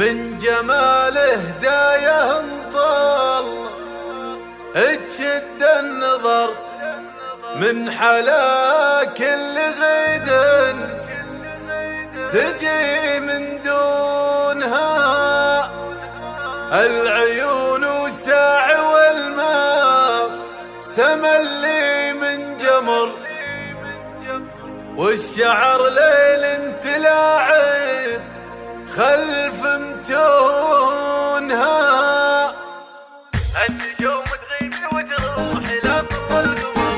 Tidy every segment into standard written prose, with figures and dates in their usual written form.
من جماله هدايه انطل تشد النظر، من حلا كل غيد تجي من دونها العيون والساع والماء سما اللي من جمر، والشعر ليل تلاعب خلف متونها. النجوم تغيب وتروح لا تظل قمر،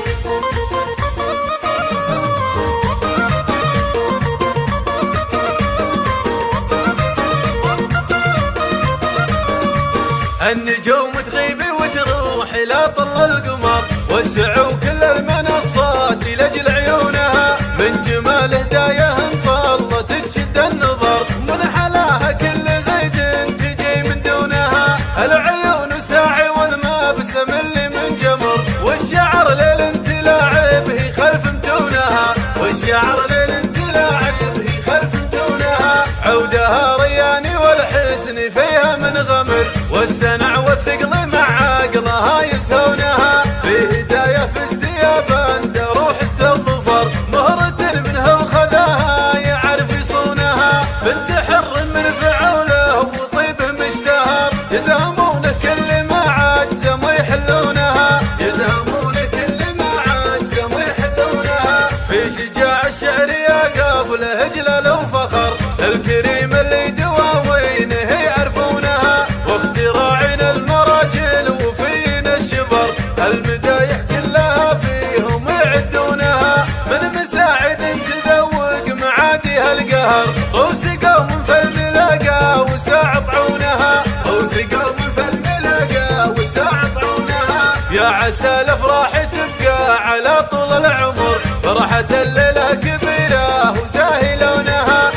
النجوم تغيب وتروح لا طل القمر، وسعوا كل المنصات لاجل عيونها، من جمال هدايه انطلت تشد النظر، من حلاها كل غيد تجي من دونها العيون ساعي والمابسم اللي من جمر، والشعر ليل تلاعب هي خلف متونها، والشعر ليل تلاعب هي خلف متونها، عودها رياني والحسن فيها من غمر، والسنع والثقل مع عقلها يسهونها، في هدايه في استيابان روح الظفر، مهرة منها وخذاها يعرف يصونها، بنت حر من فعوله وطيبه مشتهر، يزهمون كل ما عاد سمو يحلونها، يزهمون كل ما عاد سمو يحلونها، في شجاع الشعر يا قافل هجلل وفخر، الكريم اللي دواوينه يعرفونها، واختراعنا المراجل وفينا الشبر، المدايح كلها فيهم يعدونها، من مساعد تذوق معاديها القهر، روس قوم في الملاقى وساع طعونها، روس قوم في الملاقى وساع طعونها، يا عسى الافراح تبقى على طول العمر، فرحة الليلة كبيرة وزاهي لونها.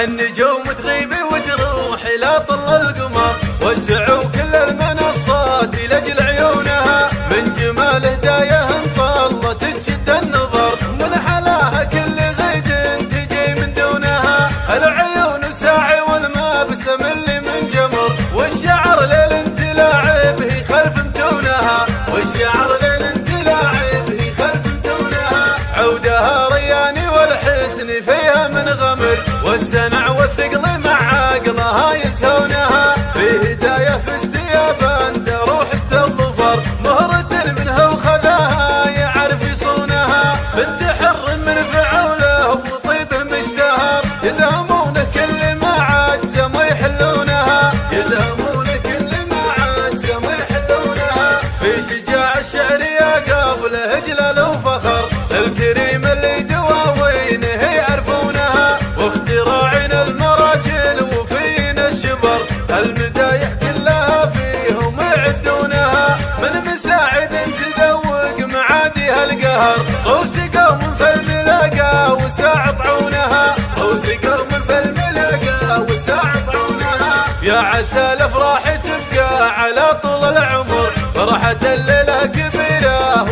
النجوم تغيب وتروح لا طل القمر، وسعوا كل المنصات لاجل عيونها، من جمال هدايه انطلت تشد النظر، من حلاها كل غيد تجي من دونها العيون ساعي والمابسم اللي من جمر، والشعر ليل تلاعب هي خلف متونها، والشعر ليل تلاعب هي خلف متونها، عودها رياني والحسن فيها من غمر، والسنع والثقل مع عقلها يسهونها، في هدايه في استيابان روح الظفر، مهرة منها وخذاها يعرف يصونها، بنت حر من فعوله وطيبه مشتهر، يزهمون كل ما عاد سمو يحلونها، يزهمون كل ما عاد سمو يحلونها، في شجاع الشعر يا قافل هجلل وفخر، الكريم اللي دواوينه يعرفونها، واختراعنا المراجل وفينا الشبر، المدايح كلها فيهم يعدونها، من مساعد تذوق معاديها القهر، روس قوم في الملاقى وساع طعونها، روس قوم في الملاقى وساع طعونها، يا عسى الافراح تبقى على طول العمر، فرحة الليلة كبيرة